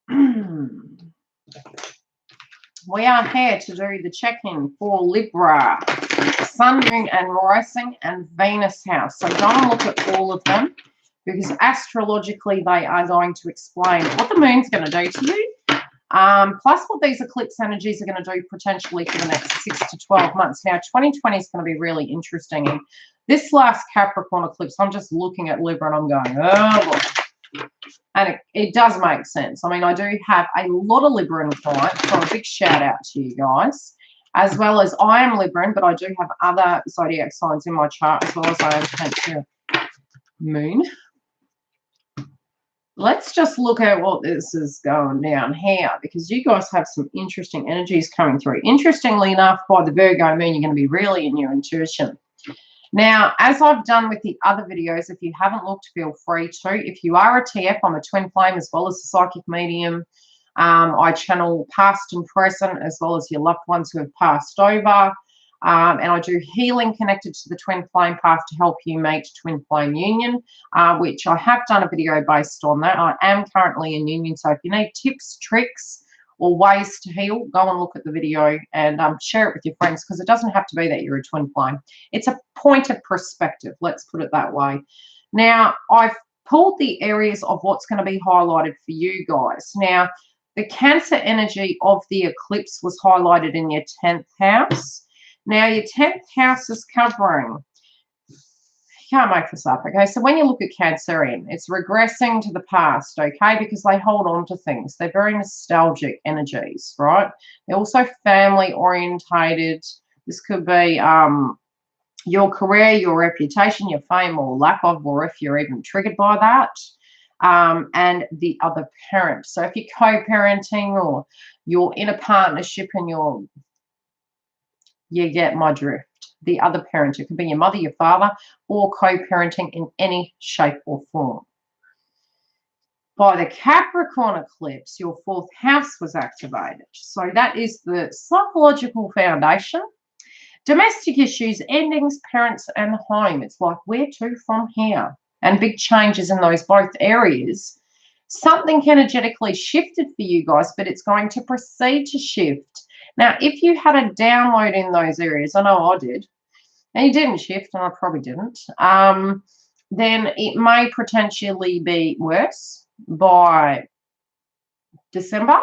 We are here to do the check-in for Libra, Sun, Moon, and Rising, and Venus house. So go and look at all of them, because astrologically they are going to explain what the moon's going to do to you, plus what these eclipse energies are going to do potentially for the next 6 to 12 months. Now, 2020 is going to be really interesting. And this last Capricorn eclipse, I'm just looking at Libra and I'm going, oh, boy. And it does make sense. I mean, I do have a lot of Libran clients, so a big shout out to you guys. As well as I am Libran, but I do have other zodiac signs in my chart, as well as I am Cancer Moon. Let's just look at what this is going down here, because you guys have some interesting energies coming through. Interestingly enough, by the Virgo moon, you're going to be really in your intuition. Now, as I've done with the other videos, if you haven't looked, feel free to. If you are a TF, I'm a twin flame as well as a psychic medium. I channel past and present as well as your loved ones who have passed over. And I do healing connected to the twin flame path to help you meet twin flame union, which I have done a video based on that. I am currently in union, so if you need tips, tricks, or ways to heal, go and look at the video and share it with your friends, because it doesn't have to be that you're a twin flame. It's a point of perspective, let's put it that way. Now, I've pulled the areas of what's going to be highlighted for you guys. Now, the Cancer energy of the eclipse was highlighted in your 10th house. Now, your 10th house is covering, you can't make this up, okay? So when you look at Cancerian, it's regressing to the past, okay? Because they hold on to things. They're very nostalgic energies, right? They're also family orientated. This could be your career, your reputation, your fame or lack of, or if you're even triggered by that. And the other parent. So if you're co-parenting or you're in a partnership and you get my drift. The other parent, it could be your mother, your father, or co-parenting in any shape or form. By the Capricorn eclipse, your 4th house was activated. So that is the psychological foundation. Domestic issues, endings, parents, and home. It's like, where to from here? And big changes in those both areas. Something energetically shifted for you guys, but it's going to proceed to shift. Now, if you had a download in those areas, I know I did, and you didn't shift, and I probably didn't, then it may potentially be worse by December,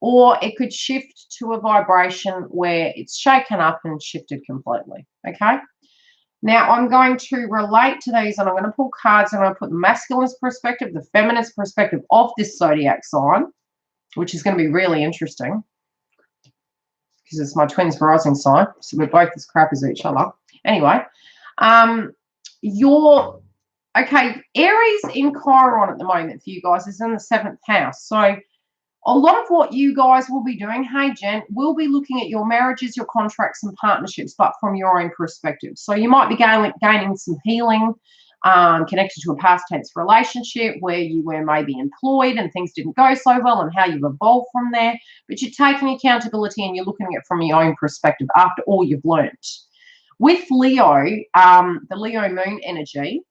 or it could shift to a vibration where it's shaken up and shifted completely, okay? Now, I'm going to relate to these, and I'm going to pull cards, and I'm going to put the masculine's perspective, the feminine's perspective of this zodiac sign, which is going to be really interesting, because it's my twins rising sign, so we're both as crap as each other. Anyway, okay, Aries in Chiron at the moment for you guys is in the 7th house. So a lot of what you guys will be doing, hey Jen, will be looking at your marriages, your contracts and partnerships, but from your own perspective. So you might be gaining some healing connected to a past tense relationship where you were maybe employed and things didn't go so well, and how you've evolved from there. But you're taking accountability and you're looking at it from your own perspective after all you've learnt. With Leo, the Leo moon energy,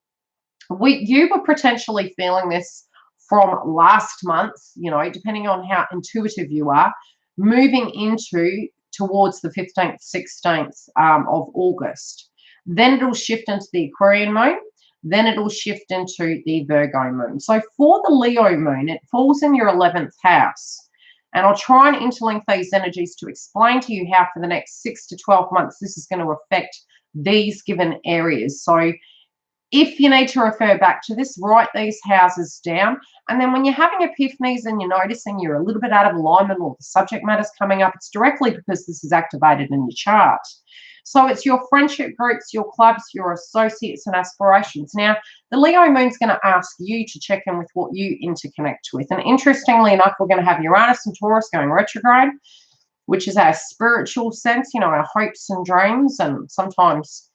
you were potentially feeling this from last month, you know, depending on how intuitive you are, moving towards the 15th, 16th of August. Then it'll shift into the Aquarian moon. Then it'll shift into the Virgo moon. So for the Leo moon, it falls in your 11th house. And I'll try and interlink these energies to explain to you how for the next 6 to 12 months this is going to affect these given areas. So if you need to refer back to this, write these houses down. And then when you're having epiphanies and you're noticing you're a little bit out of alignment or the subject matter's coming up, it's directly because this is activated in your chart. So it's your friendship groups, your clubs, your associates and aspirations. Now, the Leo moon's going to ask you to check in with what you interconnect with. And interestingly enough, we're going to have Uranus and Taurus going retrograde, which is our spiritual sense, you know, our hopes and dreams. And sometimes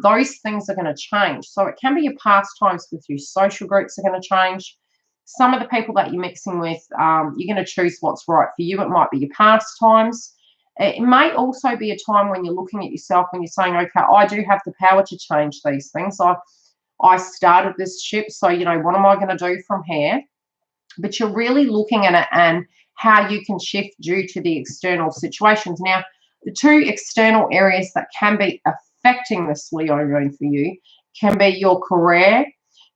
those things are going to change. So it can be your pastimes with your social groups are going to change. Some of the people that you're mixing with, you're going to choose what's right for you. It might be your pastimes. It may also be a time when you're looking at yourself and you're saying, okay, I do have the power to change these things. I started this ship, so, you know, what am I going to do from here? but you're really looking at it and how you can shift due to the external situations. Now, the two external areas that can be affecting this Leo moon for you can be your career,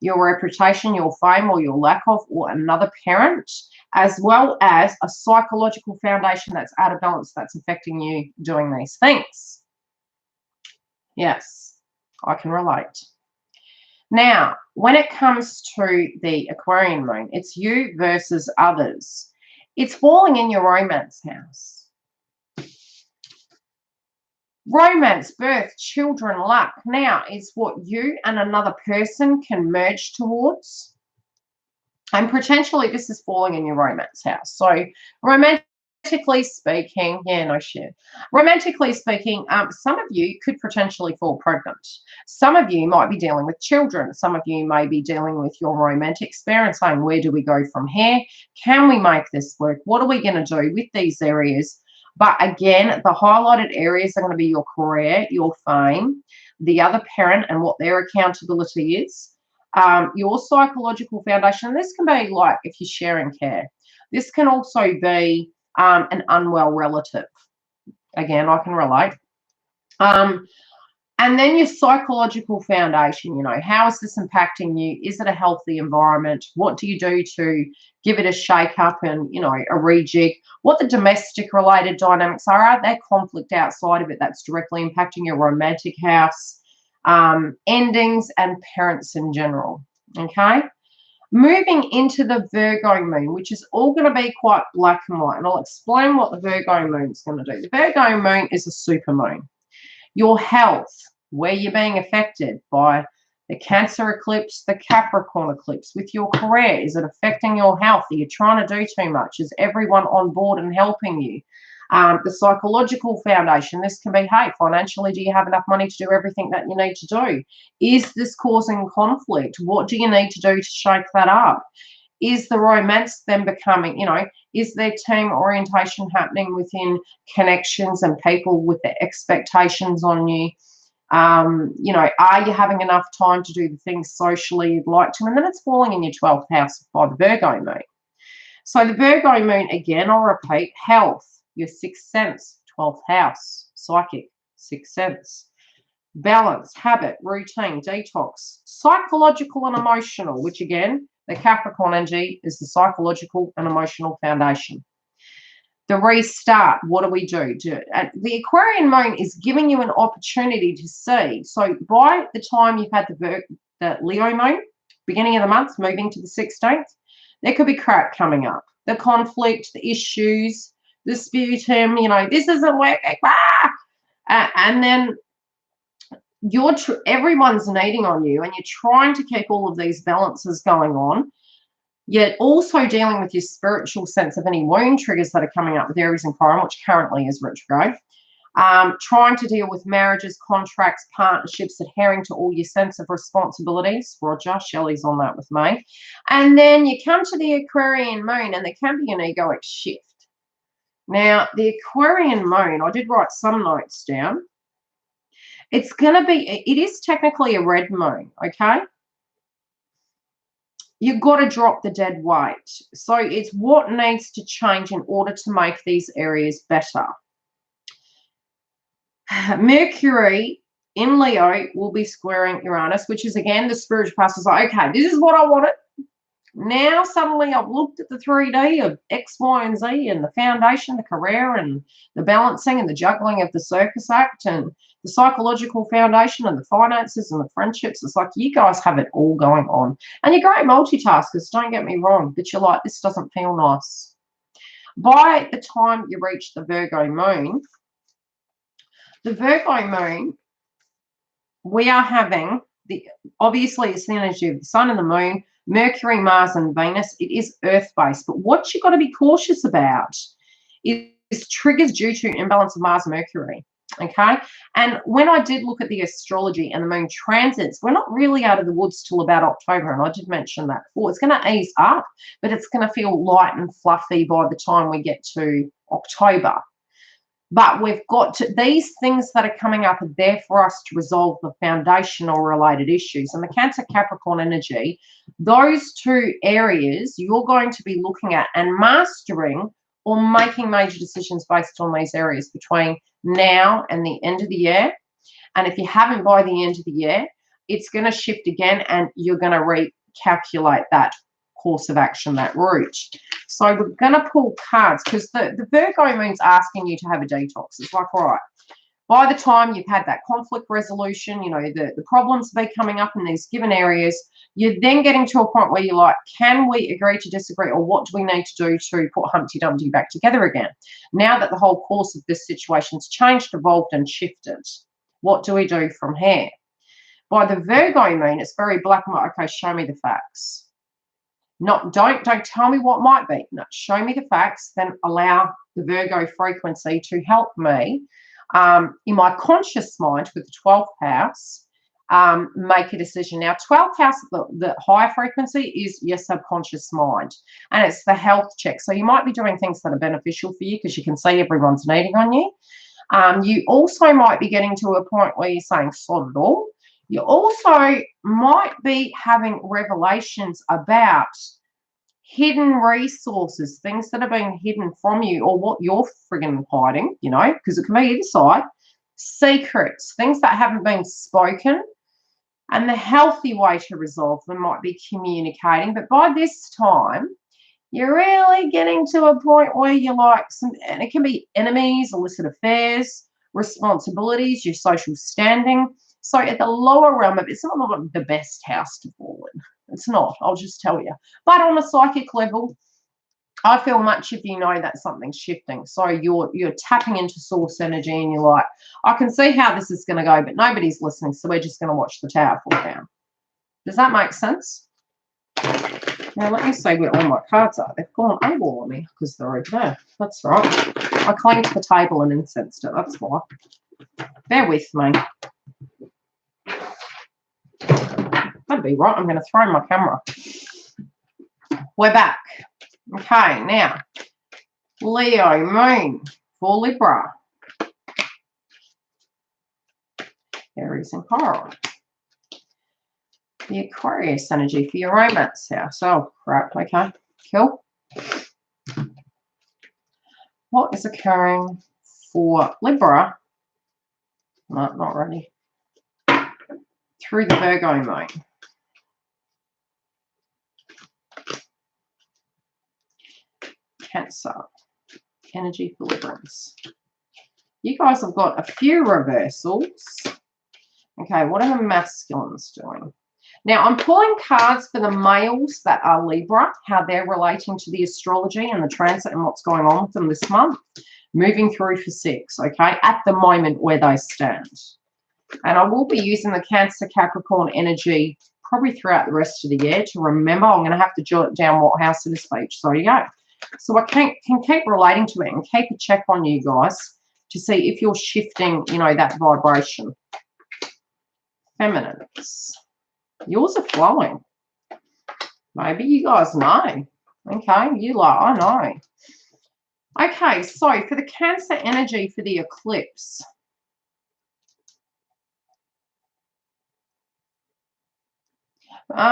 your reputation, your fame, or your lack of, or another parent, as well as a psychological foundation that's out of balance that's affecting you doing these things. Yes, I can relate. Now, when it comes to the Aquarian moon, it's you versus others. It's falling in your romance house. Romance, birth, children, luck. Now, it's what you and another person can merge towards. And potentially this is falling in your romance house. So romantically speaking, romantically speaking, some of you could potentially fall pregnant. Some of you might be dealing with children. Some of you may be dealing with your romantic sphere and saying, where do we go from here? Can we make this work? What are we going to do with these areas? But again, the highlighted areas are going to be your career, your fame, the other parent and what their accountability is. Your psychological foundation. This can be like if you're sharing care. This can also be an unwell relative. Again, I can relate. And then your psychological foundation, how is this impacting you? Is it a healthy environment? What do you do to give it a shake up and, a rejig? What the domestic related dynamics are there conflict outside of it that's directly impacting your romantic house? Endings and parents in general. Okay, moving into the Virgo moon, which is all going to be quite black and white, and I'll explain what the Virgo moon is going to do. The Virgo moon is a super moon. Your health, where you're being affected by the Cancer eclipse, the Capricorn eclipse. With your career, is it affecting your health? Are you trying to do too much? Is everyone on board and helping you? The psychological foundation, this can be, hey, financially, do you have enough money to do everything that you need to do? Is this causing conflict? What do you need to do to shake that up? Is the romance then becoming, is there team orientation happening within connections and people with the expectations on you? Are you having enough time to do the things socially you'd like to? And then it's falling in your 12th house by the Virgo moon. So the Virgo moon, again, I'll repeat, health, your sixth sense, 12th house, psychic, sixth sense, balance, habit, routine, detox, psychological and emotional, which again, the Capricorn energy is the psychological and emotional foundation. The restart, what do we do? The Aquarian moon is giving you an opportunity to see. So by the time you've had the Leo moon, beginning of the month, moving to the 16th, there could be crap coming up. The conflict, the issues, the sputum, this isn't working. And then everyone's needing on you and you're trying to keep all of these balances going on, yet also dealing with your spiritual sense of any wound triggers that are coming up with Aries and Chiron, which currently is retrograde. Trying to deal with marriages, contracts, partnerships, adhering to all your sense of responsibilities. Roger, Shelley's on that with me. And then you come to the Aquarian moon and there can be an egoic shift. Now, the Aquarian moon, I did write some notes down. It is technically a red moon, okay? You've got to drop the dead weight. So it's what needs to change in order to make these areas better. Mercury in Leo will be squaring Uranus, which is, again, the spiritual past is like, okay, this is what I wanted. Now suddenly I've looked at the 3D of X, Y, and Z and the foundation, the career, and the balancing and the juggling of the circus act and the psychological foundation and the finances and the friendships. It's like you guys have it all going on. And you're great multitaskers, don't get me wrong, but you're like, this doesn't feel nice. By the time you reach the Virgo moon, we are having, obviously it's the energy of the sun and the moon, Mercury, Mars, and Venus. It is earth-based, but what you've got to be cautious about is triggers due to imbalance of Mars and Mercury, okay? And when I did look at the astrology and the moon transits, we're not really out of the woods till about October, and I did mention that before. It's going to ease up, but it's going to feel light and fluffy by the time we get to October. But we've got to, these things that are coming up are there for us to resolve the foundational related issues. And the Cancer Capricorn energy, those two areas you're going to be looking at and mastering or making major decisions based on these areas between now and the end of the year. And if you haven't by the end of the year, it's going to shift again and you're going to recalculate that course of action, that route. So we're going to pull cards because the Virgo moon's asking you to have a detox. It's like, all right, by the time you've had that conflict resolution, you know, the problems be coming up in these given areas, you're then getting to a point where you're like, can we agree to disagree, or what do we need to do to put Humpty Dumpty back together again? Now that the whole course of this situation's changed, evolved, and shifted, what do we do from here? By the Virgo moon, it's very black and white. Okay, show me the facts. Not don't tell me what might be. No, show me the facts, then allow the Virgo frequency to help me in my conscious mind with the 12th house, make a decision. Now, 12th house, the higher frequency is your subconscious mind, and it's the health check. So you might be doing things that are beneficial for you because you can see everyone's needing on you. You also might be getting to a point where you're saying, sod it all. You also might be having revelations about hidden resources, things that are being hidden from you, or what you're friggin' hiding, you know, because it can be either side. Secrets, things that haven't been spoken. And the healthy way to resolve them might be communicating. But by this time, you're really getting to a point where you're like, and it can be enemies, illicit affairs, responsibilities, your social standing. So at the lower realm of it's not the best house to fall in. It's not, I'll just tell you. But on a psychic level, I feel much of you know that something's shifting. So you're tapping into source energy and you're like, I can see how this is going to go, but nobody's listening, so we're just going to watch the tower fall down. Does that make sense? Now, let me see where all my cards are. They've gone AWOL on me because they're over there. That's right. I claimed the table and incensed it. That's why. Bear with me. That'd be right. I'm going to throw my camera. We're back. Okay, now, Leo moon for Libra. Aries and Chiron. The Aquarius energy for your romance house. Oh, crap. Okay, cool. What is occurring for Libra? No, not ready. Through the Virgo moon. Cancer energy for Librans. You guys have got a few reversals. Okay, what are the masculines doing? Now, I'm pulling cards for the males that are Libra, how they're relating to the astrology and the transit and what's going on with them this month, moving through for 6, okay, at the moment where they stand. And I will be using the Cancer Capricorn energy probably throughout the rest of the year to remember. I'm going to have to jot down what house it is for each. So there you go. So I can keep relating to it and keep a check on you guys to see if you're shifting, you know, that vibration. Feminines. Yours are flowing. Maybe you guys know. Okay, you like, I know. Okay, so for the Cancer energy for the eclipse. Okay.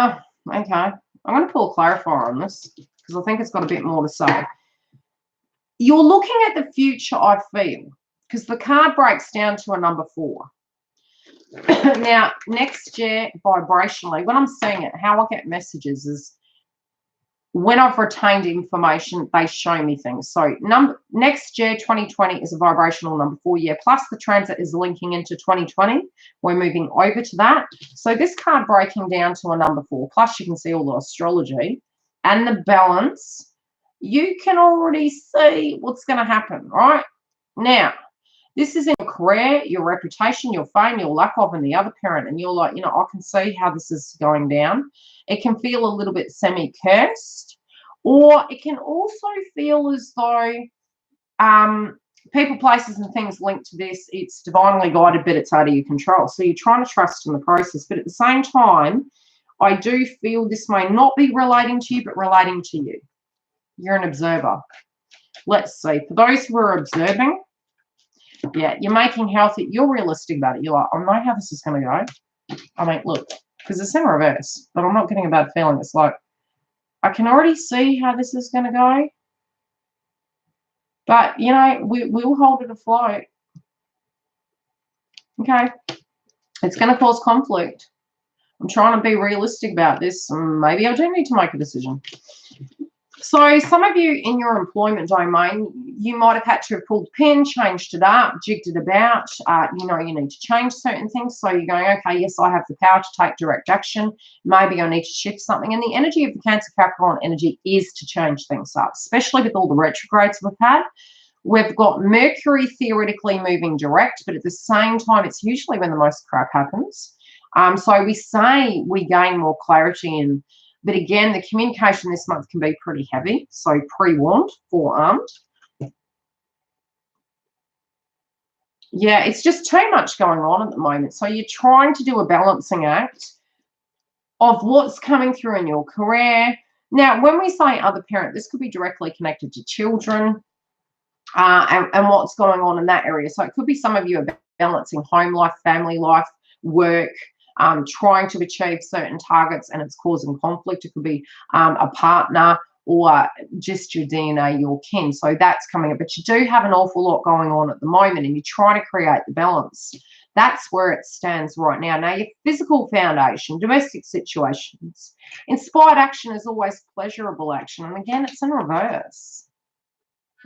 I'm going to pull a clarifier on this because I think it's got a bit more to say. You're looking at the future, I feel, because the card breaks down to a number 4. Now, next year, vibrationally, when I'm seeing it, how I get messages is when I've retained information, they show me things. So next year, 2020, is a vibrational number 4 year, plus the transit is linking into 2020. We're moving over to that. So this card breaking down to a number 4, plus you can see all the astrology and the balance. You can already see what's going to happen, right? Now, this is in your career, your reputation, your fame, your lack of, and the other parent. And you're like, you know, I can see how this is going down. It can feel a little bit semi-cursed. Or it can also feel as though people, places, and things linked to this, it's divinely guided, but it's out of your control. So you're trying to trust in the process. But at the same time, I do feel this may not be relating to you, but relating to you. You're an observer. Let's see. For those who are observing, Yeah, you're making healthy. You're realistic about it. You're like, I know how this is going to go. I mean, look, because it's in reverse, but I'm not getting a bad feeling. It's like, I can already see how this is going to go. But, you know, we'll hold it afloat. Okay. It's going to cause conflict. I'm trying to be realistic about this. Maybe I do need to make a decision. So some of you in your employment domain, you might have had to have pulled the pin, changed it up, jigged it about. You know, you need to change certain things. So you're going, okay, yes, I have the power to take direct action. Maybe I need to shift something. And the energy of the Cancer Capricorn energy is to change things up, especially with all the retrogrades we've had. We've got Mercury theoretically moving direct, but at the same time, it's usually when the most crap happens. So we say we gain more clarity in. But again, the communication this month can be pretty heavy. So pre-warned, forearmed. Yeah, it's just too much going on at the moment. So you're trying to do a balancing act of what's coming through in your career. Now, when we say other parent, this could be directly connected to children and what's going on in that area. So it could be some of you are balancing home life, family life, work, trying to achieve certain targets and it's causing conflict. It could be a partner or just your DNA, your kin. So that's coming up. But you do have an awful lot going on at the moment and you're trying to create the balance. That's where it stands right now. Now, your physical foundation, domestic situations, inspired action is always pleasurable action. And again, it's in reverse.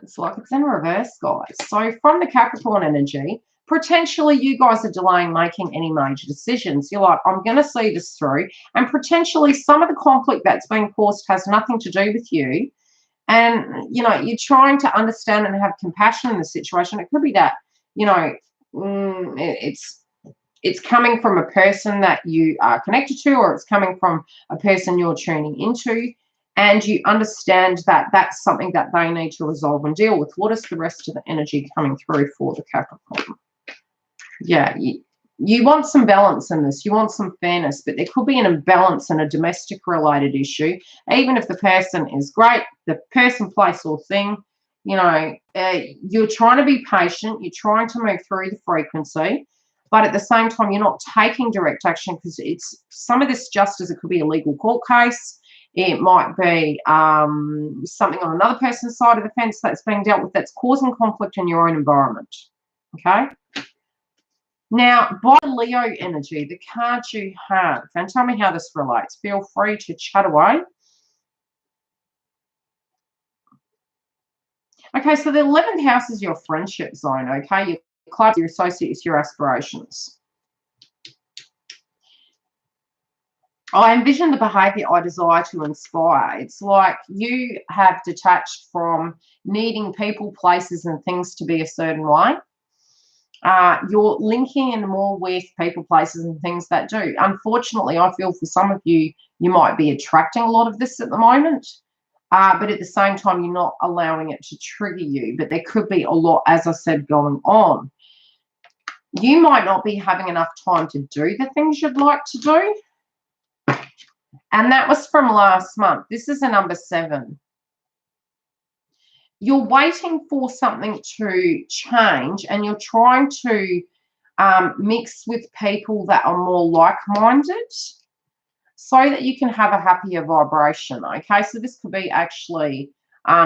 It's like it's in reverse, guys. So from the Capricorn energy, potentially you guys are delaying making any major decisions. You're like, I'm going to see this through. And potentially some of the conflict that's being caused has nothing to do with you. And, you know, you're trying to understand and have compassion in the situation. It could be that, you know, it's coming from a person that you are connected to, or it's coming from a person you're tuning into. And you understand that that's something that they need to resolve and deal with. What is the rest of the energy coming through for the Capricorn? Yeah, you want some balance in this. You want some fairness, but there could be an imbalance in a domestic-related issue. Even if the person is great, the person, place, or thing, you know, you're trying to be patient. You're trying to move through the frequency. But at the same time, you're not taking direct action because it's some of this justice. It could be a legal court case. It might be something on another person's side of the fence that's being dealt with that's causing conflict in your own environment. Okay. Now, by Leo energy, the cards you have, and tell me how this relates. Feel free to chat away. Okay, so the 11th house is your friendship zone, okay? Your club, your associates, your aspirations. I envision the behavior I desire to inspire. It's like you have detached from needing people, places, and things to be a certain way. You're linking in more with people, places, and things that do. Unfortunately, I feel for some of you, you might be attracting a lot of this at the moment. But at the same time, you're not allowing it to trigger you. But there could be a lot, as I said, going on. You might not be having enough time to do the things you'd like to do. And that was from last month. This is a number 7. You're waiting for something to change and you're trying to mix with people that are more like-minded so that you can have a happier vibration, okay? So this could be actually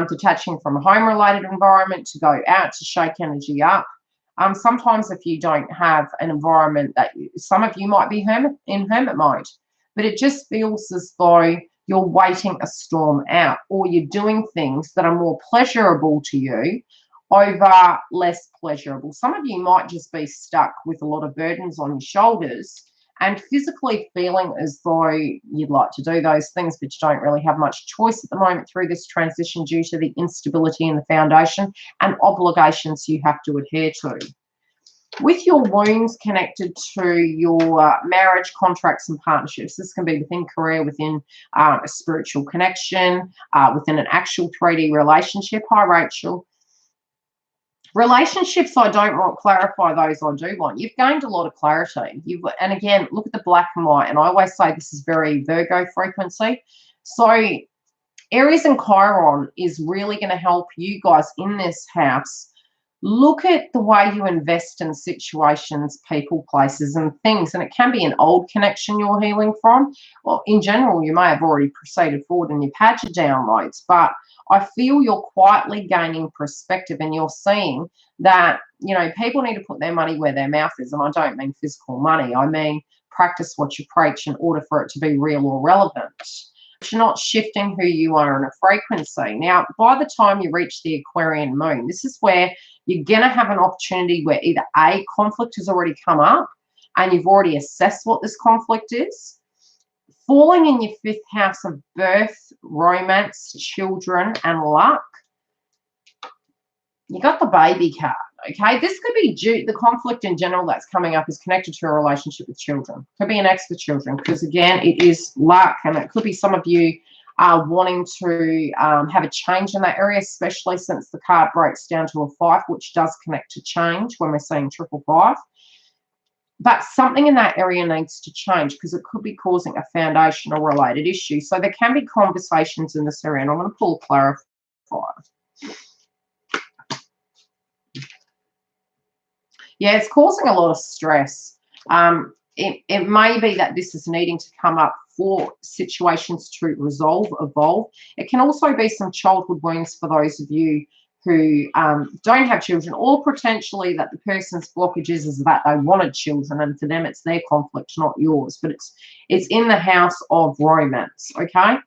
detaching from a home-related environment to go out to shake energy up. Sometimes if you don't have an environment that some of you might be in hermit mode, but it just feels as though you're waiting a storm out or you're doing things that are more pleasurable to you over less pleasurable. Some of you might just be stuck with a lot of burdens on your shoulders and physically feeling as though you'd like to do those things, but you don't really have much choice at the moment through this transition due to the instability in the foundation and obligations you have to adhere to. With your wounds connected to your marriage, contracts, and partnerships, this can be within career, within a spiritual connection, within an actual 3D relationship. Hi, Rachel. Relationships, I don't want to clarify those. I do want. You've gained a lot of clarity. And again, look at the black and white. And I always say this is very Virgo frequency. So Aries and Chiron is really going to help you guys in this house Look at the way you invest in situations, people, places, and things. And it can be an old connection you're healing from. Well, in general, you may have already proceeded forward and you've had your downloads, but I feel you're quietly gaining perspective and you're seeing that, you know, people need to put their money where their mouth is. And I don't mean physical money. I mean practice what you preach in order for it to be real or relevant. You're not shifting who you are in a frequency. Now, by the time you reach the Aquarian moon, this is where you're going to have an opportunity where either A, conflict has already come up and you've already assessed what this conflict is. Falling in your 5th house of birth, romance, children, and luck, you got the baby card. Okay, this could be due, the conflict in general that's coming up is connected to a relationship with children. Could be an ex with children, because again, it is luck, and it could be some of you are wanting to have a change in that area, especially since the card breaks down to a 5, which does connect to change when we're seeing 555. But something in that area needs to change because it could be causing a foundational related issue. So there can be conversations in this area, and I'm going to pull a clarifier. Yeah, it's causing a lot of stress. It may be that this is needing to come up for situations to resolve, evolve. It can also be some childhood wounds for those of you who don't have children, or potentially that the person's blockage is that they wanted children, and for them it's their conflict, not yours. But it's in the house of romance, okay?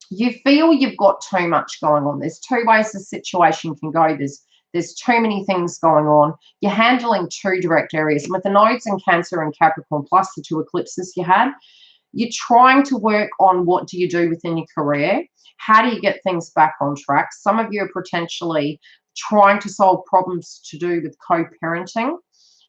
You feel you've got too much going on. There's 2 ways the situation can go. There's too many things going on. You're handling 2 direct areas. And with the nodes in Cancer and Capricorn, plus the 2 eclipses you had, you're trying to work on what do you do within your career? How do you get things back on track? Some of you are potentially trying to solve problems to do with co-parenting,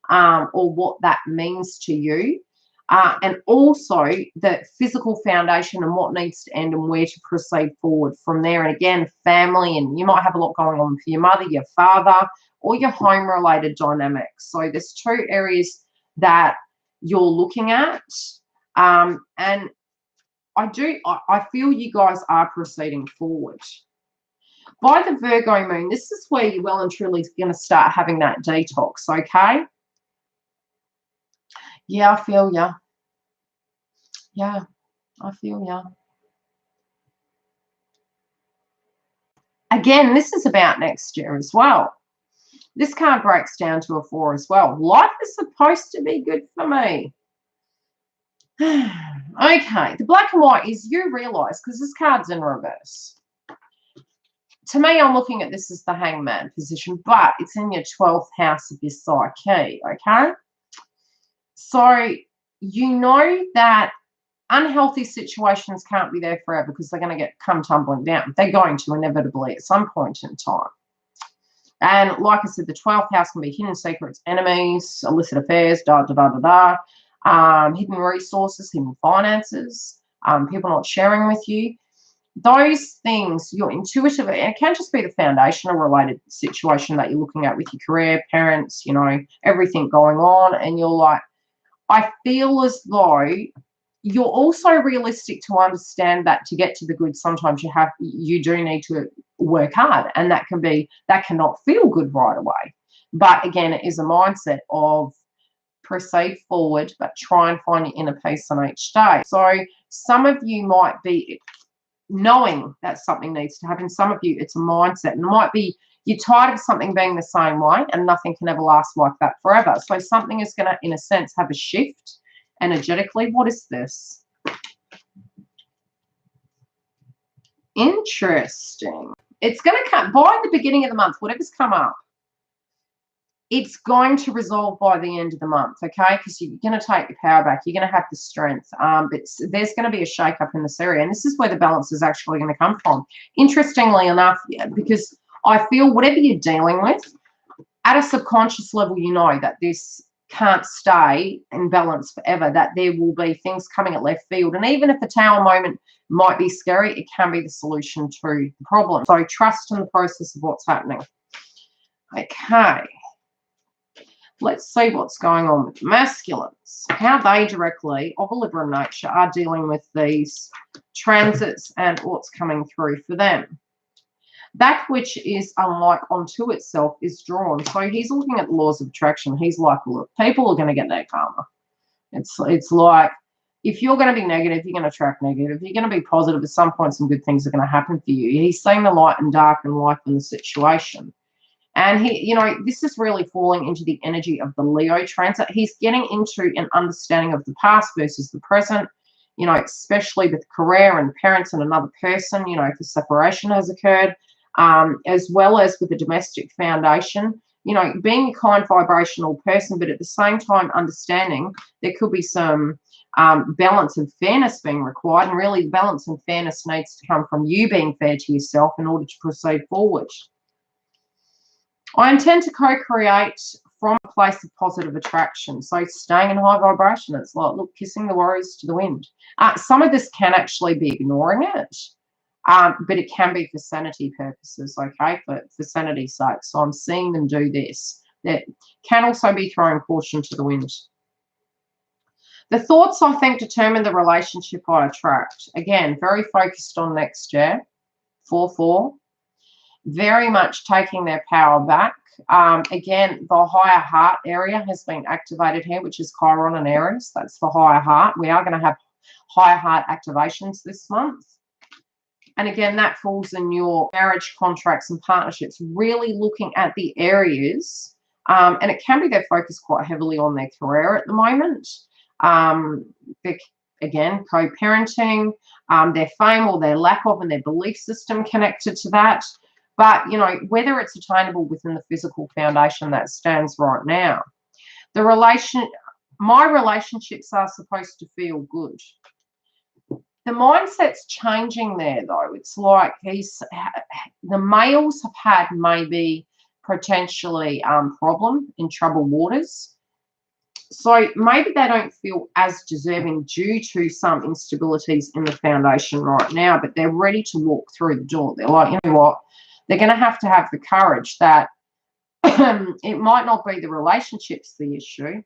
or what that means to you. And also the physical foundation and what needs to end and where to proceed forward from there. And again, family, and you might have a lot going on for your mother, your father, or your home-related dynamics. So there's 2 areas that you're looking at. And I feel you guys are proceeding forward. By the Virgo moon, this is where you well and truly going to start having that detox, okay? Yeah, I feel ya. Yeah, I feel ya. Again, this is about next year as well. This card breaks down to a 4 as well. Life is supposed to be good for me. Okay, the black and white is you realize, because this card's in reverse. To me, I'm looking at this as the hangman position, but it's in your 12th house of your psyche, okay? So you know that unhealthy situations can't be there forever because they're going to come tumbling down. They're going to inevitably at some point in time. And like I said, the 12th house can be hidden secrets, enemies, illicit affairs, hidden resources, hidden finances, people not sharing with you. Those things, you're intuitive, and it can just be the foundational related situation that you're looking at with your career, parents, you know, everything going on. And you're like, I feel as though you're also realistic to understand that to get to the good, sometimes you do need to work hard, and that cannot feel good right away. But again, it is a mindset of proceed forward, but try and find your inner peace on each day. So some of you might be knowing that something needs to happen. Some of you, it's a mindset, and it might be you're tired of something being the same way, and nothing can ever last like that forever. So something is going to, in a sense, have a shift energetically. What is this? Interesting. It's going to come by the beginning of the month. Whatever's come up, it's going to resolve by the end of the month, okay? Because you're going to take your power back. You're going to have the strength. But there's going to be a shake-up in this area, and this is where the balance is actually going to come from. Interestingly enough, yeah, because I feel whatever you're dealing with, at a subconscious level, you know that this can't stay in balance forever, that there will be things coming at left field. And even if the tower moment might be scary, it can be the solution to the problem. So trust in the process of what's happening. Okay. Let's see what's going on with the masculines. How they directly, of a Libra nature, are dealing with these transits and what's coming through for them. That which is unlike unto itself is drawn. So he's looking at the laws of attraction. He's like, look, people are going to get their karma. It's like, if you're going to be negative, you're going to attract negative. If you're going to be positive, at some point some good things are going to happen for you. He's seeing the light and dark and life in the situation. And he, you know, this is really falling into the energy of the Leo transit. He's getting into an understanding of the past versus the present, you know, especially with career and parents and another person, you know, if the separation has occurred, as well as with the domestic foundation, you know, being a kind vibrational person, but at the same time understanding there could be some balance and fairness being required. And really, balance and fairness needs to come from you being fair to yourself in order to proceed forward. I intend to co-create from a place of positive attraction. So staying in high vibration, it's like, look, kissing the warriors to the wind. Some of this can actually be ignoring it, but it can be for sanity purposes, okay, for sanity's sake. So I'm seeing them do this. That can also be throwing caution to the wind. The thoughts, I think, determine the relationship I attract. Again, very focused on next year, 4-4. Very much taking their power back. Again, the higher heart area has been activated here, which is Chiron and Aries. That's the higher heart. We are going to have higher heart activations this month. And again, that falls in your marriage contracts and partnerships, really looking at the areas. And it can be they're focused quite heavily on their career at the moment. Again, co-parenting, their fame or their lack of, and their belief system connected to that. But, you know, whether it's attainable within the physical foundation that stands right now. My relationships are supposed to feel good. The mindset's changing there, though. It's like the males have had maybe potentially problem in troubled waters. So maybe they don't feel as deserving due to some instabilities in the foundation right now, but they're ready to walk through the door. They're like, you know what? They're going to have the courage that it might not be the relationships the issue.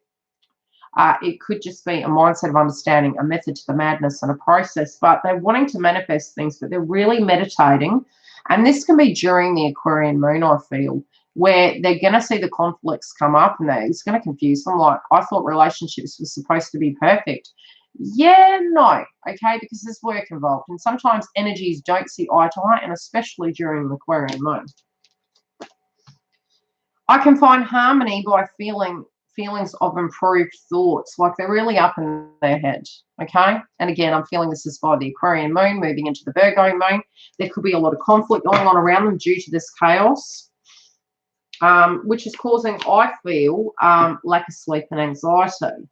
It could just be a mindset of understanding, a method to the madness and a process, but they're wanting to manifest things, but they're really meditating. And this can be during the Aquarian moon, I feel, where they're going to see the conflicts come up and it's going to confuse them. Like, I thought relationships were supposed to be perfect. Yeah, no, okay, because there's work involved. And sometimes energies don't see eye to eye, and especially during the Aquarian moon. I can find harmony by feelings of improved thoughts, like they're really up in their head, okay? And again, I'm feeling this is by the Aquarian moon moving into the Virgo moon. There could be a lot of conflict going on around them due to this chaos, which is causing, I feel, lack of sleep and anxiety.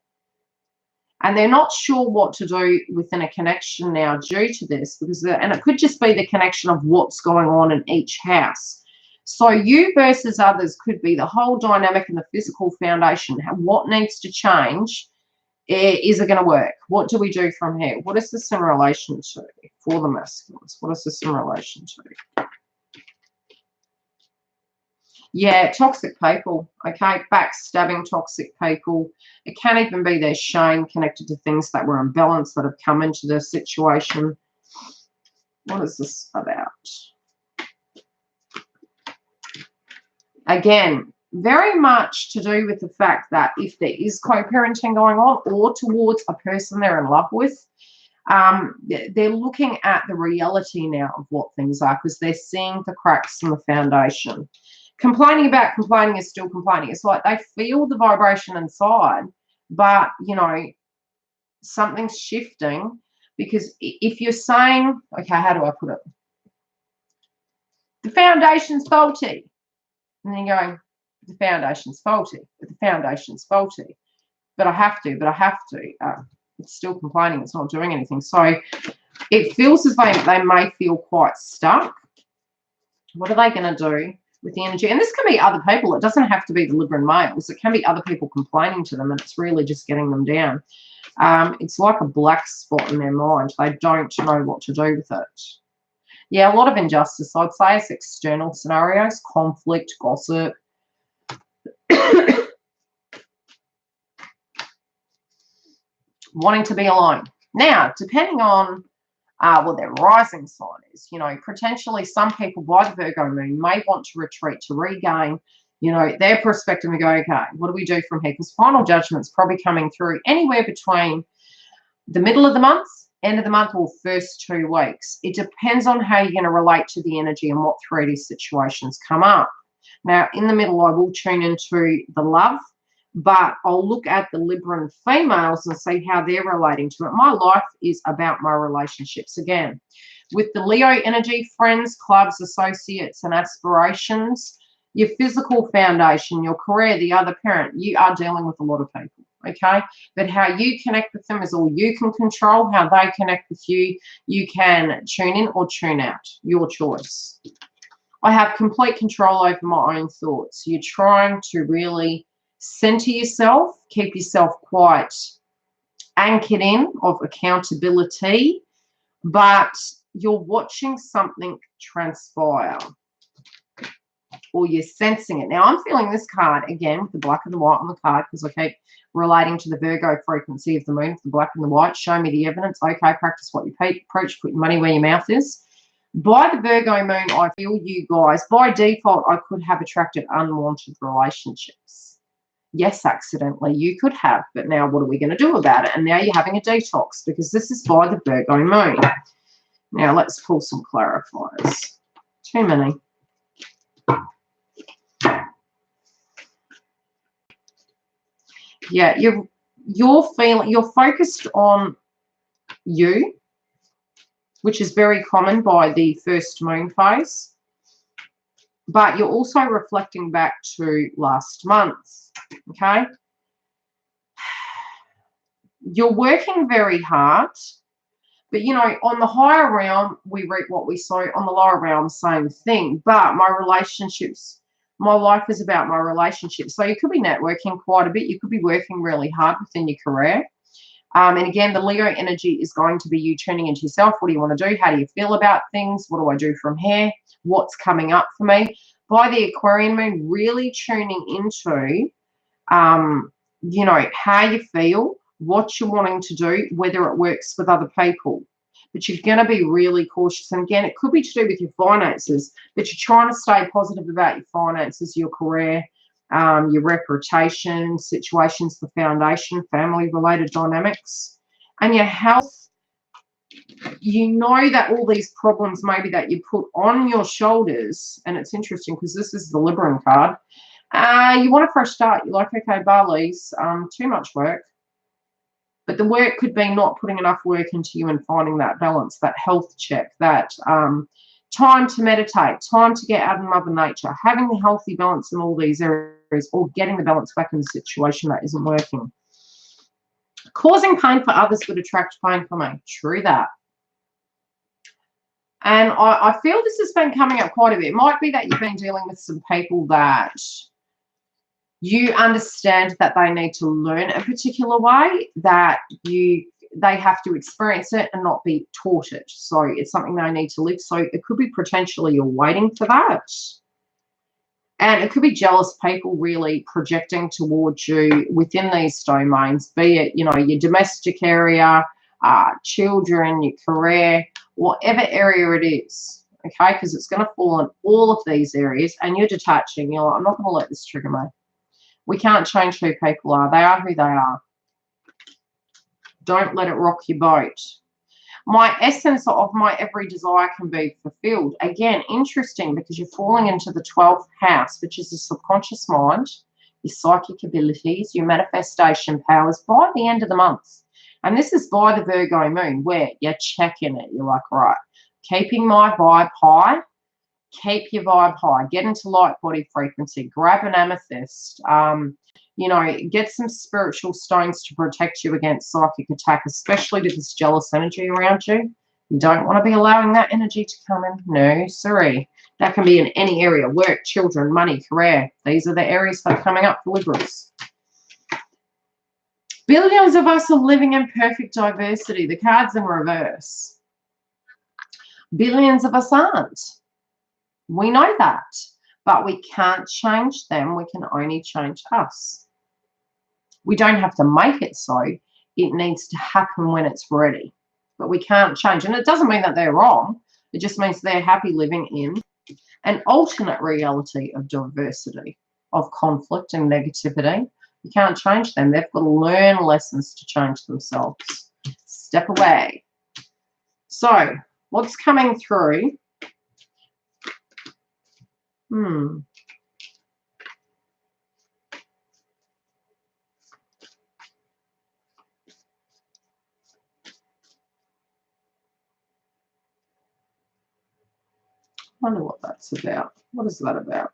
And they're not sure what to do within a connection now due to this, and it could just be the connection of what's going on in each house. So you versus others could be the whole dynamic in the physical foundation. What needs to change? Is it going to work? What do we do from here? What is this in relation to for the masculines? What is this in relation to? Yeah, toxic people, okay, backstabbing toxic people. It can even be their shame connected to things that were imbalanced that have come into the situation. What is this about? Again, very much to do with the fact that if there is co-parenting going on or towards a person they're in love with, they're looking at the reality now of what things are because they're seeing the cracks in the foundation. Complaining about complaining is still complaining. It's like they feel the vibration inside, but, you know, something's shifting because if you're saying, okay, how do I put it? The foundation's faulty. And then you're going, the foundation's faulty, but the foundation's faulty. But I have to. It's still complaining. It's not doing anything. So it feels as though they may feel quite stuck. What are they going to do with the energy? And this can be other people. It doesn't have to be the Libran males. It can be other people complaining to them, and it's really just getting them down. It's like a black spot in their mind. They don't know what to do with it. Yeah, a lot of injustice, I'd say, is external scenarios, conflict, gossip. Wanting to be alone. Now, depending on what their rising sign is. You know, potentially some people by the Virgo moon may want to retreat to regain, you know, their perspective and go, okay, what do we do from here? Because final judgment's probably coming through anywhere between the middle of the month, end of the month, or first 2 weeks. It depends on how you're going to relate to the energy and what 3D situations come up. Now, in the middle, I will tune into the love, but I'll look at the Libran females and see how they're relating to it. My life is about my relationships again. With the Leo energy, friends, clubs, associates, and aspirations, your physical foundation, your career, the other parent, you are dealing with a lot of people, okay? But how you connect with them is all you can control. How they connect with you, you can tune in or tune out, your choice. I have complete control over my own thoughts. You're trying to really center yourself, keep yourself quite anchored in of accountability, but you're watching something transpire or you're sensing it. Now, I'm feeling this card again with the black and the white on the card because I keep relating to the Virgo frequency of the moon, the black and the white. Show me the evidence. Okay, practice what you preach, put your money where your mouth is. By the Virgo moon, I feel you guys, by default, I could have attracted unwanted relationships. Yes, accidentally, you could have, but now what are we going to do about it? And now you're having a detox because this is by the Virgo moon. Now, let's pull some clarifiers. Too many. Yeah, you're focused on you, which is very common by the first moon phase, but you're also reflecting back to last month, okay? You're working very hard, but, you know, on the higher realm, we reap what we sow. On the lower realm, same thing, but my relationships, my life is about my relationships. So you could be networking quite a bit. You could be working really hard within your career. And again, the Leo energy is going to be you tuning into yourself. What do you want to do? How do you feel about things? What do I do from here? What's coming up for me? By the Aquarian moon, really tuning into, you know, how you feel, what you're wanting to do, whether it works with other people. But you're going to be really cautious. And again, it could be to do with your finances, but you're trying to stay positive about your finances, your career, your reputation, situations, the foundation, family-related dynamics, and your health. You know that all these problems maybe that you put on your shoulders, and it's interesting because this is the Libran card. You want a fresh start. You're like, okay, Barley's too much work. But the work could be not putting enough work into you and finding that balance, that health check, that time to meditate, time to get out in Mother Nature, having the healthy balance in all these areas, or getting the balance back in the situation that isn't working. Causing pain for others would attract pain for me. True that. And I feel this has been coming up quite a bit. It might be that you've been dealing with some people that you understand that they need to learn a particular way, that they have to experience it and not be taught it. So it's something they need to live. So it could be potentially you're waiting for that. And it could be jealous people really projecting towards you within these domains, be it, you know, your domestic area, children, your career, whatever area it is, okay? Because it's going to fall in all of these areas, and you're detaching. You're like, I'm not going to let this trigger me. We can't change who people are. They are who they are. Don't let it rock your boat. My essence of my every desire can be fulfilled. Again, interesting, because you're falling into the 12th house, which is the subconscious mind, your psychic abilities, your manifestation powers by the end of the month. And this is by the Virgo moon, where you're checking it. You're like, right, keeping my vibe high. Keep your vibe high. Get into light body frequency. Grab an amethyst. You know, get some spiritual stones to protect you against psychic attack, especially with this jealous energy around you. You don't want to be allowing that energy to come in. No, sorry. That can be in any area. Work, children, money, career. These are the areas that are coming up for Libras. Billions of us are living in perfect diversity. The card's in reverse. Billions of us aren't. We know that, but we can't change them. We can only change us. We don't have to make it so. It needs to happen when it's ready. but we can't change. And it doesn't mean that they're wrong. It just means they're happy living in an alternate reality of diversity, of conflict and negativity. You can't change them. They've got to learn lessons to change themselves. Step away. So, what's coming through? I wonder what that's about. What is that about?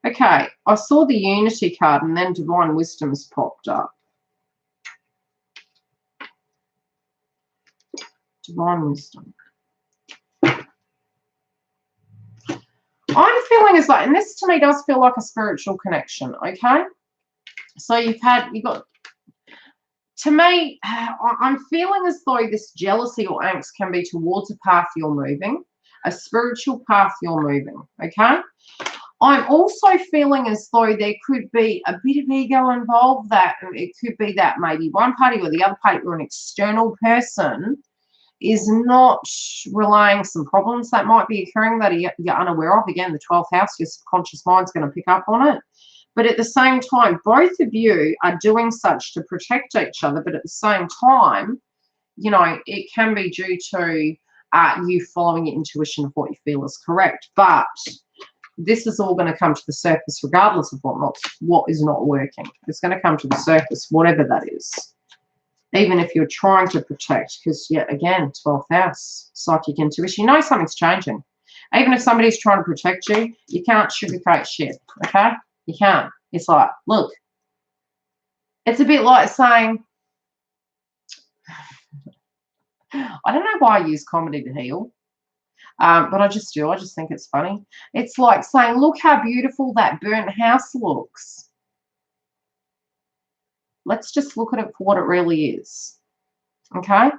Okay, I saw the Unity card and then Divine Wisdom's popped up. Divine Wisdom. I'm feeling as like, and this to me does feel like a spiritual connection, okay? So you got, to me, I'm feeling as though this jealousy or angst can be towards a path you're moving, a spiritual path you're moving, okay? I'm also feeling as though there could be a bit of ego involved, that it could be that maybe one party or the other party or an external person is not relaying some problems that might be occurring that you're unaware of. Again, the 12th house, your subconscious mind's going to pick up on it. But at the same time, both of you are doing such to protect each other. But at the same time, you know, it can be due to you following your intuition of what you feel is correct. But this is all going to come to the surface regardless of what is not working. It's going to come to the surface, whatever that is. Even if you're trying to protect, because, yeah, again, 12th house, psychic intuition, you know something's changing. Even if somebody's trying to protect you, you can't sugarcoat shit, okay? You can't. It's like, look, it's a bit like saying, I don't know why I use comedy to heal, but I just do. I just think it's funny. It's like saying, look how beautiful that burnt house looks. Let's just look at it for what it really is, okay?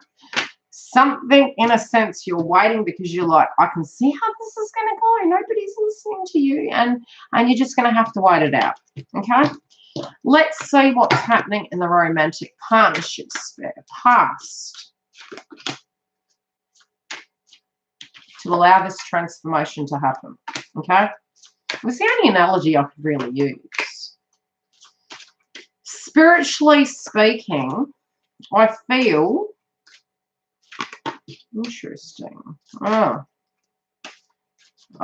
Something, in a sense, you're waiting because you're like, I can see how this is going to go. Nobody's listening to you, and you're just going to have to wait it out, okay? Let's see what's happening in the romantic partnership sphere past to allow this transformation to happen, okay? It's the only analogy I could really use. Spiritually speaking, I feel interesting. Oh,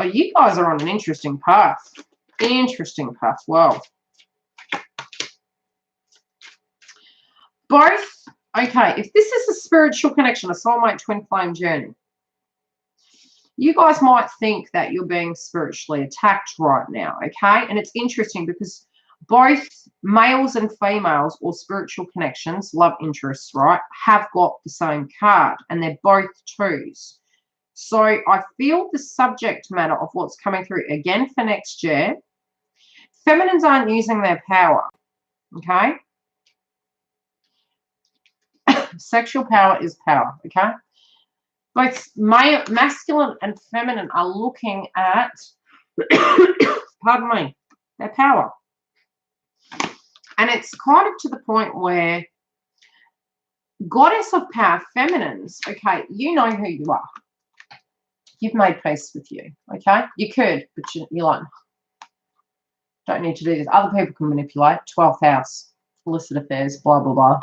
you guys are on an interesting path. Interesting path. Wow. Both, okay, if this is a spiritual connection, a soulmate twin flame journey, you guys might think that you're being spiritually attacked right now, okay? And it's interesting because both males and females or spiritual connections, love interests, right, have got the same card, and they're both twos. So I feel the subject matter of what's coming through, again, for next year, feminines aren't using their power, okay? Sexual power is power, okay? Both masculine and feminine are looking at, pardon me, their power. And it's kind of to the point where goddess of power, feminines, okay, you know who you are. You've made peace with you, okay? You could, but you're like, don't need to do this. Other people can manipulate. 12th house, illicit affairs, blah, blah, blah.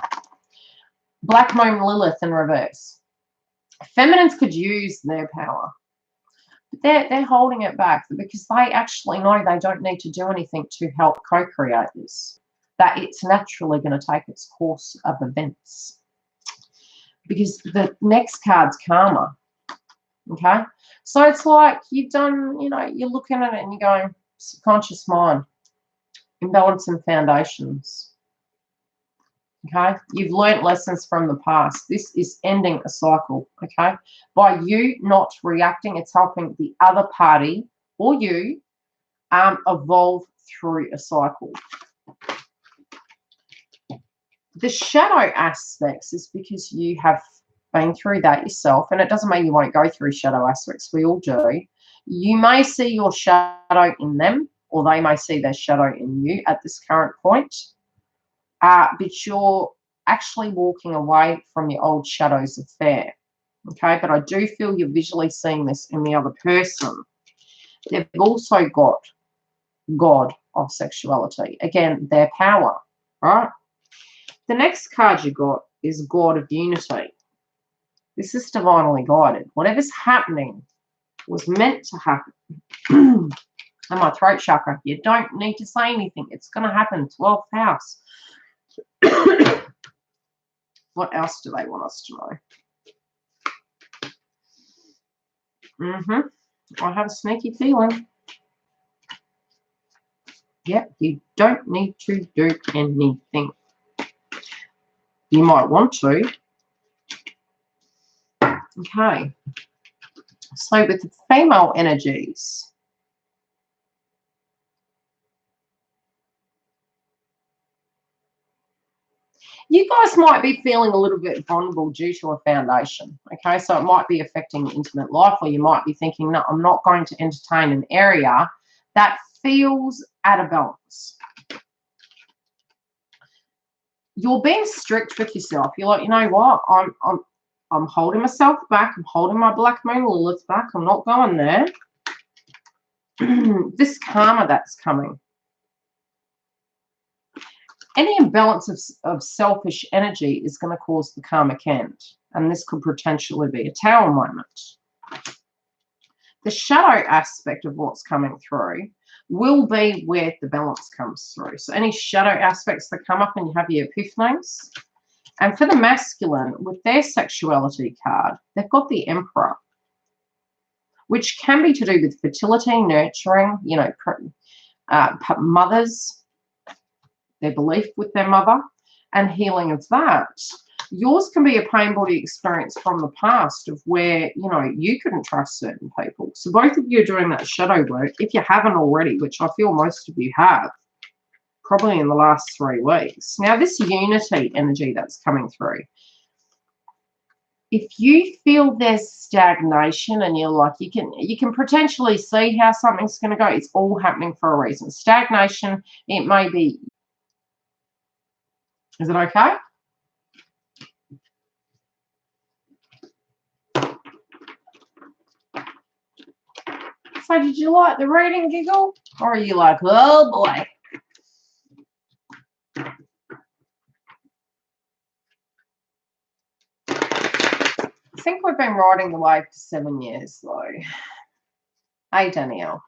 Black moon Lilith in reverse. Feminines could use their power, but they're holding it back because they actually know they don't need to do anything to help co-create this. That it's naturally going to take its course of events. Because the next card's karma. Okay? So it's like you've done, you know, you're looking at it and you're going, subconscious mind, imbalance and foundations. Okay? You've learnt lessons from the past. This is ending a cycle. Okay? By you not reacting, it's helping the other party or you evolve through a cycle. The shadow aspects is because you have been through that yourself, and it doesn't mean you won't go through shadow aspects. We all do. You may see your shadow in them, or they may see their shadow in you at this current point, but you're actually walking away from your old shadows of fear. Okay, but I do feel you're visually seeing this in the other person. They've also got God of sexuality. Again, their power, right? The next card you got is God of unity. This is divinely guided. Whatever's happening was meant to happen. And my throat chakra, you don't need to say anything. It's going to happen. 12th house. What else do they want us to know? I have a sneaky feeling. Yep, you don't need to do anything. You might want to. Okay. So with the female energies, you guys might be feeling a little bit vulnerable due to a foundation. Okay, so it might be affecting your intimate life, or you might be thinking, no, I'm not going to entertain an area that feels out of balance. You're being strict with yourself. You're like, you know what? I'm holding myself back. I'm holding my black moon Lilith back. I'm not going there. This karma that's coming. Any imbalance of selfish energy is going to cause the karmic end. And this could potentially be a tower moment. The shadow aspect of what's coming through will be where the balance comes through. So any shadow aspects that come up and you have your epiphanies. And for the masculine, with their sexuality card, they've got the Emperor, which can be to do with fertility, nurturing, you know, mothers, their belief with their mother, and healing of that. Yours can be a pain body experience from the past of where, you know, you couldn't trust certain people. So both of you are doing that shadow work, if you haven't already, which I feel most of you have, probably in the last 3 weeks. Now, this unity energy that's coming through, if you feel there's stagnation and you're like, you can potentially see how something's going to go, it's all happening for a reason. Stagnation, it may be. Is it okay? So did you like the reading, Giggle? Or are you like, oh boy? I think we've been riding the wave for 7 years, though. Hey, Danielle.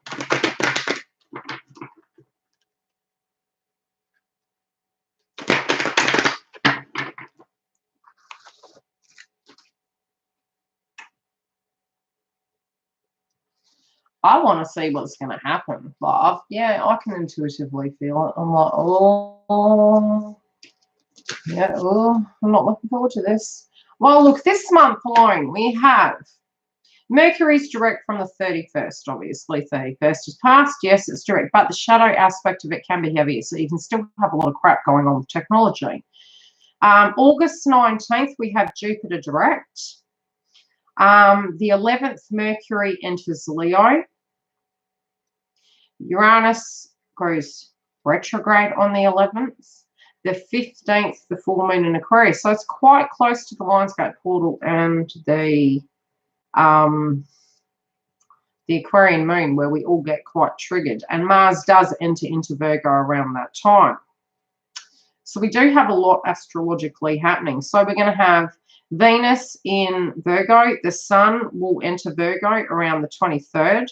I want to see what's going to happen. But yeah, I can intuitively feel it. I'm like, oh, yeah, oh, I'm not looking forward to this. Well, look, this month alone, we have Mercury's direct from the 31st, obviously. 31st is past. Yes, it's direct. But the shadow aspect of it can be heavier. So you can still have a lot of crap going on with technology. August 19th, we have Jupiter direct. The 11th, Mercury enters Leo. Uranus goes retrograde on the 11th. The 15th, the full moon in Aquarius. So it's quite close to the Lionsgate portal and the Aquarian moon, where we all get quite triggered. And Mars does enter into Virgo around that time. So we do have a lot astrologically happening. So we're going to have Venus in Virgo. The Sun will enter Virgo around the 23rd.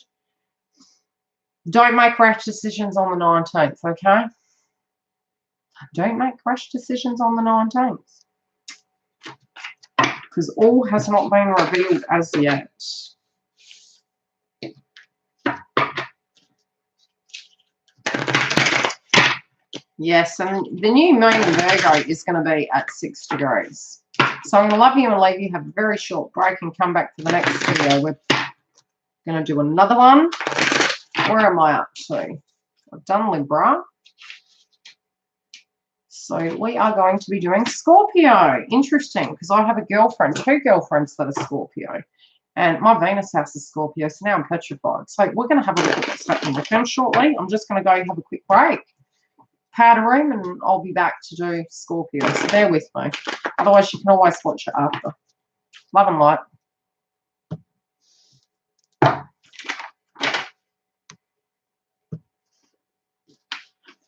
Don't make rash decisions on the 19th, okay? Don't make rash decisions on the 19th. Because all has not been revealed as yet. Yes, and the new moon in Virgo is going to be at 6 degrees. So I'm going to love you and leave you, have a very short break and come back for the next video. We're going to do another one. Where am I up to? I've done Libra. So we are going to be doing Scorpio. Interesting, because I have a girlfriend, 2 girlfriends that are Scorpio. And my Venus house is Scorpio, so now I'm petrified. So we're going to have a look at what's happening with them shortly. I'm just going to go have a quick break. Powder room, and I'll be back to do Scorpio. So bear with me. Otherwise, you can always watch it after. Love and light.